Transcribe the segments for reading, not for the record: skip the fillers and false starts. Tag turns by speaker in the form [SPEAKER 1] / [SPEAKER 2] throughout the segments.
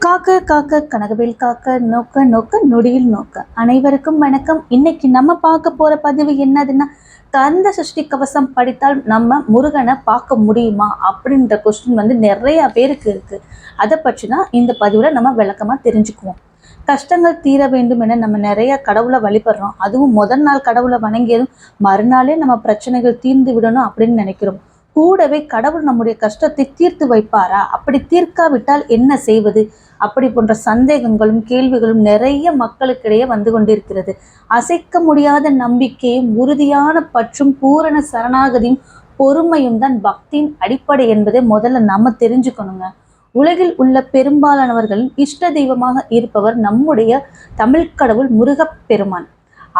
[SPEAKER 1] காக்க காக்க கனகவேல் காக்க நோக்க நோக்க நொடியில் நோக்க. அனைவருக்கும் வணக்கம். இன்னைக்கு நம்ம பார்க்க போற பதிவு என்னதுன்னா, கந்த சஷ்டி கவசம் படித்தால் நம்ம முருகனை பார்க்க முடியுமா அப்படின்ற கொஸ்டின் நிறைய பேருக்கு இருக்கு. அதை பற்றி தான் இந்த பதிவுல நம்ம விளக்கமா தெரிஞ்சுக்குவோம். கஷ்டங்கள் தீர வேண்டும் என நம்ம நிறைய கடவுளை வழிபடுறோம். அதுவும் முதல் நாள் கடவுளை வணங்கியதும் மறுநாளே நம்ம பிரச்சனைகள் தீர்ந்து விடணும் அப்படின்னு நினைக்கிறோம். கூடவே கடவுள் நம்முடைய கஷ்டத்தை தீர்த்து வைப்பாரா, அப்படி தீர்க்காவிட்டால் என்ன செய்வது, அப்படி போன்ற சந்தேகங்களும் கேள்விகளும் நிறைய மக்களுக்கிடையே வந்து கொண்டிருக்கிறது. அசைக்க முடியாத நம்பிக்கையும் உறுதியான பற்றும் பூரண சரணாகதியும் பொறுமையும் தான் பக்தியின் அடிப்படை என்பதை முதல்ல நம்ம தெரிஞ்சுக்கணுங்க. உலகில் உள்ள பெரும்பாலானவர்களின் இஷ்ட தெய்வமாக இருப்பவர் நம்முடைய தமிழ் கடவுள் முருகப்பெருமான்.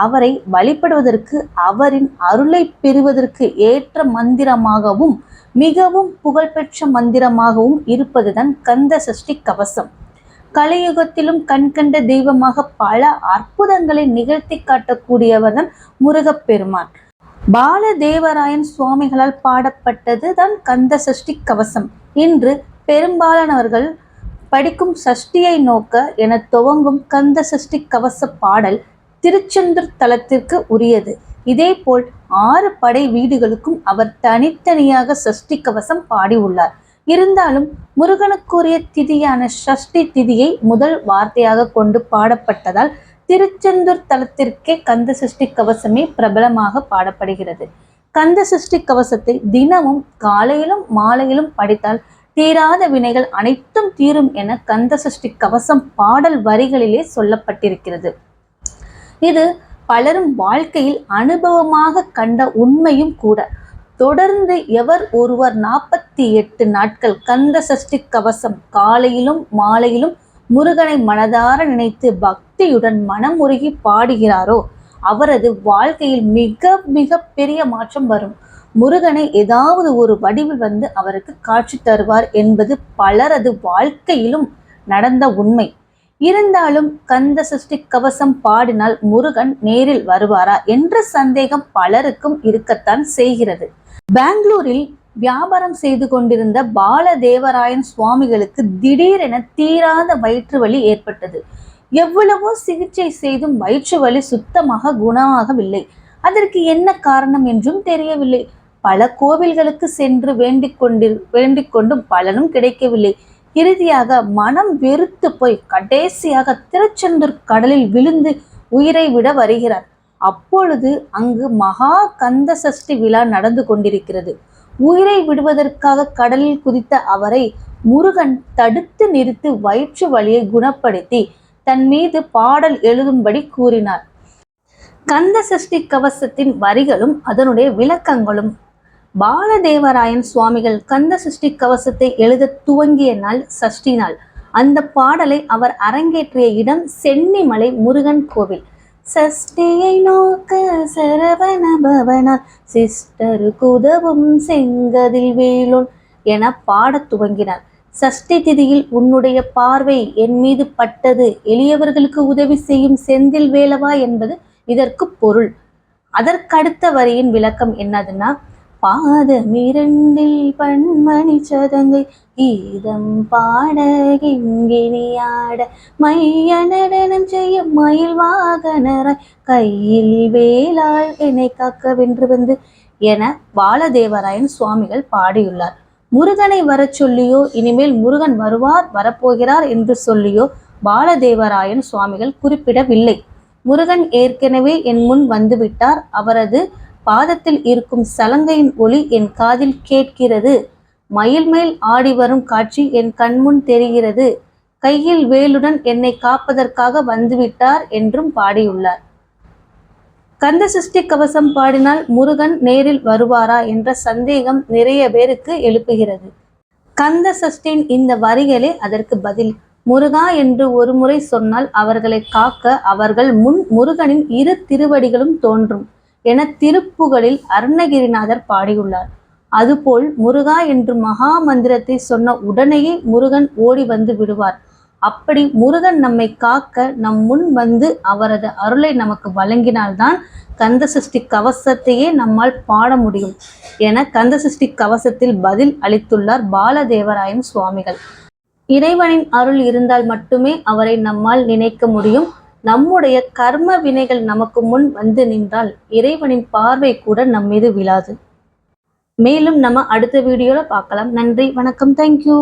[SPEAKER 1] அவரை வழிபடுவதற்கு, அவரின் அருளை பெறுவதற்கு ஏற்ற மந்திரமாகவும் மிகவும் புகழ்பெற்ற மந்திரமாகவும் இருப்பதுதான் கந்த சஷ்டி கவசம். கலியுகத்திலும் கண்கண்ட தெய்வமாக பல அற்புதங்களை நிகழ்த்தி காட்டக்கூடியவர் தான் முருகப்பெருமான். பாலதேவராயன் சுவாமிகளால் பாடப்பட்டது தான் கந்த சஷ்டி கவசம். இன்று பெரும்பாலானவர்கள் படிக்கும் சஷ்டியை நோக்க என துவங்கும் கந்த சஷ்டி கவச பாடல் திருச்செந்தூர் தலத்திற்கு உரியது. இதேபோல் 6 படை வீடுகளுக்கும் அவர் தனித்தனியாக சஷ்டி கவசம் பாடியுள்ளார். இருந்தாலும் முருகனுக்குரிய திதியான சஷ்டி திதியை முதல் வார்த்தையாக கொண்டு பாடப்பட்டதால் திருச்செந்தூர் தலத்திற்கே கந்த சஷ்டி கவசமே பிரபலமாக பாடப்படுகிறது. கந்த சஷ்டி கவசத்தை தினமும் காலையிலும் மாலையிலும் படித்தால் தீராத வினைகள் அனைத்தும் தீரும் என கந்த சஷ்டி கவசம் பாடல் வரிகளிலே சொல்லப்பட்டிருக்கிறது. இது பலரும் வாழ்க்கையில் அனுபவமாக கண்ட உண்மையும் கூட. தொடர்ந்து எவர் ஒருவர் 48 நாட்கள் கந்த சஷ்டி கவசம் காலையிலும் மாலையிலும் முருகனை மனதார நினைத்து பக்தியுடன் மனமுருகி பாடுகிறாரோ அவரது வாழ்க்கையில் மிக மிக பெரிய மாற்றம் வரும். முருகனை ஏதாவது ஒரு வடிவில் அவருக்கு காட்சி தருவார் என்பது பலரது வாழ்க்கையிலும் நடந்த உண்மை. இருந்தாலும் கந்த சஷ்டி கவசம் பாடினால் முருகன் நேரில் வருவாரா என்ற சந்தேகம் பலருக்கும் இருக்கத்தான் செய்கிறது. பெங்களூரில் வியாபாரம் செய்து கொண்டிருந்த பாலதேவராயன் சுவாமிகளுக்கு திடீரென தீராத வயிற்று வலி ஏற்பட்டது. எவ்வளவோ சிகிச்சை செய்தும் வயிற்று வலி சுத்தமாக குணமாகவில்லை. அதற்கு என்ன காரணம் என்றும் தெரியவில்லை. பல கோவில்களுக்கு சென்று வேண்டிக் கொண்டும் பலனும் கிடைக்கவில்லை. இறுதியாக மனம் வெறுத்து போய் கடைசியாக திருச்செந்தூர் கடலில் விழுந்து உயிரை விட வருகிறார். அப்பொழுது அங்கு மகா கந்த சஷ்டி விழா நடந்து கொண்டிருக்கிறது. உயிரை விடுவதற்காக கடலில் குதித்த அவரை முருகன் தடுத்து நிறுத்தி வயிற்று வலியை குணப்படுத்தி தன் மீது பாடல் எழுதும்படி கூறினார். கந்த சஷ்டி கவசத்தின் வரிகளும் அதனுடைய விளக்கங்களும். பாலதேவராயன் சுவாமிகள் கந்த சஷ்டி கவசத்தை எழுத துவங்கிய நாள் சஷ்டி நாள். அந்த பாடலை அவர் அரங்கேற்றிய இடம் சென்னிமலை முருகன் கோவில். சஷ்டியை நோக்க சரவண பவனார் சிஸ்டருக்கு உதவும் செங்கதில் வேலோன் என பாடத் துவங்கினார். சஷ்டி திதியில் உன்னுடைய பார்வை என் மீது பட்டது, எளியவர்களுக்கு உதவி செய்யும் செந்தில் வேலவா என்பது இதற்கு பொருள். அதற்கடுத்த வரியின் விளக்கம் என்னதுன்னா, பாதமிரண்டில் பன்மணி சதங்கை கீதம் பாட கிங்கிணியாட மைய நடனம் செய்ய மயில் வாகனராய் கையில் வேளாள் என்னை காக்க வென்று என பாலதேவராயன் சுவாமிகள் பாடியுள்ளார். முருகனை வர சொல்லியோ இனிமேல் முருகன் வருவார் வரப்போகிறார் என்று சொல்லியோ பாலதேவராயன் சுவாமிகள் குறிப்பிடவில்லை. முருகன் ஏற்கனவே என் முன் வந்துவிட்டார். அவரது பாதத்தில் இருக்கும் சலங்கையின் ஒளி என் காதில் கேட்கிறது. மயில் மேல் ஆடி வரும் காட்சி என் கண்முன் தெரிகிறது. கையில் வேலுடன் என்னை காப்பதற்காக வந்துவிட்டார் என்றும் பாடியுள்ளார். கந்த சஷ்டி கவசம் பாடினால் முருகன் நேரில் வருவாரா என்ற சந்தேகம் நிறைய பேருக்கு எழுப்புகிறது. கந்த சஷ்டியின் இந்த வரிகளே அதற்கு பதில். முருகா என்று ஒரு முறை சொன்னால் அவர்களை காக்க அவர்கள் முன் முருகனின் 2 திருவடிகளும் தோன்றும் என திருப்புகளில் அருணகிரிநாதர் பாடியுள்ளார். அதுபோல் முருகா என்று மகா மந்திரத்தை சொன்ன உடனேயே முருகன் ஓடி வந்து விடுவார். அப்படி முருகன் நம்மை காக்க நம் முன் வந்து அவரது அருளை நமக்கு வழங்கினால்தான் கந்த சஷ்டி கவசத்தையே நம்மால் பாட முடியும் என கந்த சஷ்டி கவசத்தில் பதில் அளித்துள்ளார் பாலதேவராயன் சுவாமிகள். இறைவனின் அருள் இருந்தால் மட்டுமே அவரை நம்மால் நினைக்க முடியும். நம்முடைய கர்ம வினைகள் நமக்கு முன் வந்து நின்றால் இறைவனின் பார்வை கூட நம் மீது விழாது. மேலும் நம்ம அடுத்த வீடியோல பார்க்கலாம். நன்றி, வணக்கம், தேங்க்யூ.